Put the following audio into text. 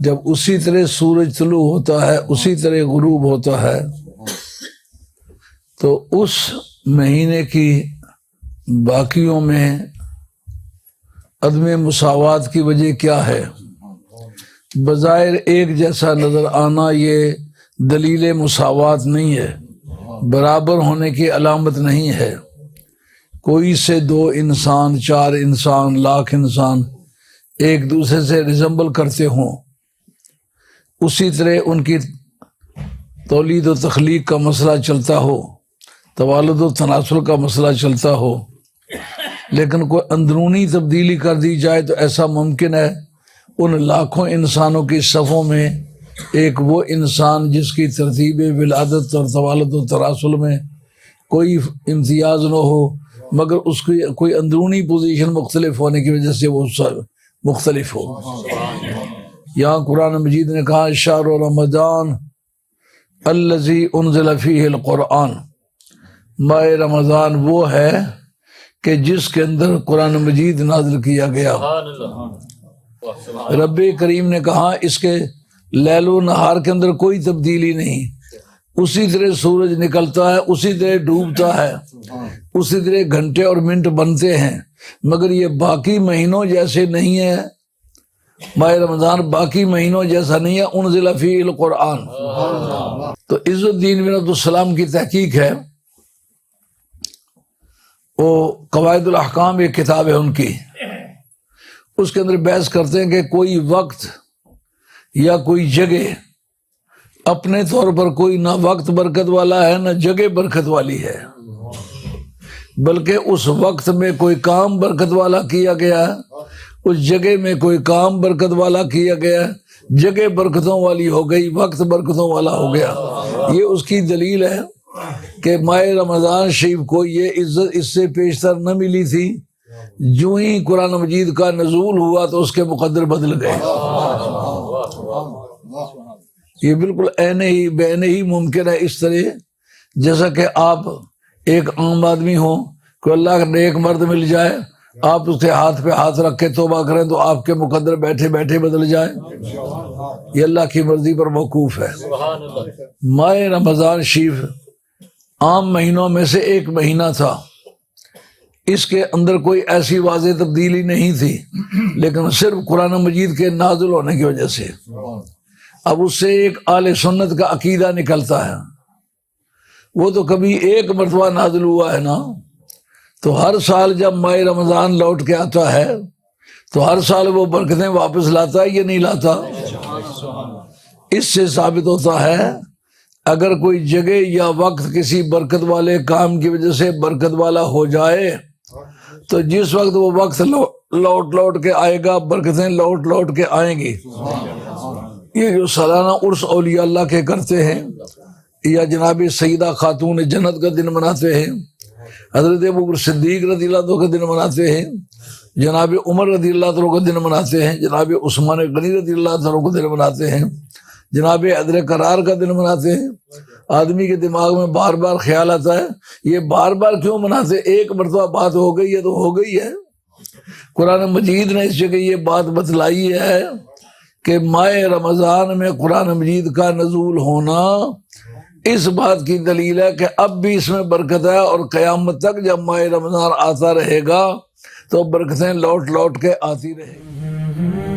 جب اسی طرح سورج طلوع ہوتا ہے اسی طرح غروب ہوتا ہے تو اس مہینے کی باقیوں میں عدم مساوات کی وجہ کیا ہے؟ بظاہر ایک جیسا نظر آنا یہ دلیل مساوات نہیں ہے، برابر ہونے کی علامت نہیں ہے۔ کوئی سے دو انسان، چار انسان، لاکھ انسان ایک دوسرے سے ریزمبل کرتے ہوں، اسی طرح ان کی تولید و تخلیق کا مسئلہ چلتا ہو، توالد و تناسل کا مسئلہ چلتا ہو، لیکن کوئی اندرونی تبدیلی کر دی جائے تو ایسا ممکن ہے ان لاکھوں انسانوں کی صفوں میں ایک وہ انسان جس کی ترتیب ولادت اور توالد و تناسل میں کوئی امتیاز نہ ہو، مگر اس کی کوئی اندرونی پوزیشن مختلف ہونے کی وجہ سے وہ مختلف ہو۔ یہاں قرآن مجید نے کہا شہر رمضان الذی انزل فیہ القرآن، ماہ رمضان وہ ہے کہ جس کے اندر قرآن مجید نازل کیا گیا۔ رب کریم نے کہا اس کے لیل و نہار کے اندر کوئی تبدیلی نہیں، اسی طرح سورج نکلتا ہے، اسی طرح ڈوبتا ہے، اسی طرح گھنٹے اور منٹ بنتے ہیں، مگر یہ باقی مہینوں جیسے نہیں ہے۔ ماہ رمضان باقی مہینوں جیسا نہیں ہے۔ انزل فیہ القرآن، تو عز الدین بن عبد السلام کی تحقیق ہے، وہ قواعد الاحکام ایک کتاب ہے ان کی، اس کے اندر بحث کرتے ہیں کہ کوئی وقت یا کوئی جگہ اپنے طور پر کوئی نہ وقت برکت والا ہے نہ جگہ برکت والی ہے، بلکہ اس وقت میں کوئی کام برکت والا کیا گیا ہے، اس جگہ میں کوئی کام برکت والا کیا گیا ہے، جگہ برکتوں والی ہو گئی، وقت برکتوں والا ہو گیا۔ یہ اس کی دلیل ہے کہ ماہ رمضان شریف کو یہ عزت اس سے پیشتر نہ ملی تھی، جو ہی قرآن مجید کا نزول ہوا تو اس کے مقدر بدل گئے۔ یہ بالکل عین ہی بین ہی ممکن ہے، اس طرح جیسا کہ آپ ایک عام آدمی ہو، کوئی اللہ کا نیک مرد مل جائے، آپ اس کے ہاتھ پہ ہاتھ رکھ کے توبہ کریں تو آپ کے مقدر بیٹھے بیٹھے بدل جائے، یہ اللہ کی مرضی پر موقوف ہے۔ ماہ رمضان شریف عام مہینوں میں سے ایک مہینہ تھا، اس کے اندر کوئی ایسی واضح تبدیلی نہیں تھی، لیکن صرف قرآن مجید کے نازل ہونے کی وجہ سے اب اس سے ایک اہل سنت کا عقیدہ نکلتا ہے۔ وہ تو کبھی ایک مرتبہ نازل ہوا ہے نا، تو ہر سال جب ماہ رمضان لوٹ کے آتا ہے تو ہر سال وہ برکتیں واپس لاتا ہے یا نہیں لاتا؟ اس سے ثابت ہوتا ہے اگر کوئی جگہ یا وقت کسی برکت والے کام کی وجہ سے برکت والا ہو جائے تو جس وقت وہ وقت لوٹ کے آئے گا، برکتیں لوٹ کے آئیں گی۔ یہ جو سالانہ عرس اولیاء اللہ کے کرتے ہیں یا جناب سیدہ خاتون جنت کا دن مناتے ہیں، حضرت ابوبکر صدیق رضی اللہ عنہ کا دن مناتے ہیں، جناب عمر رضی اللہ عنہ کا دن مناتے ہیں، جناب عثمان غنی رضی اللہ عنہ کا دن مناتے ہیں، جناب حیدر قرار کا دن مناتے ہیں۔ آدمی کے دماغ میں بار بار خیال آتا ہے یہ بار بار کیوں مناتے؟ ایک مرتبہ بات ہو گئی ہے تو ہو گئی ہے۔ قرآن مجید نے اس جگہ یہ بات بتلائی ہے کہ ماہ رمضان میں قرآن مجید کا نزول ہونا اس بات کی دلیل ہے کہ اب بھی اس میں برکت ہے، اور قیامت تک جب ماہ رمضان آتا رہے گا تو برکتیں لوٹ کے آتی رہے گی۔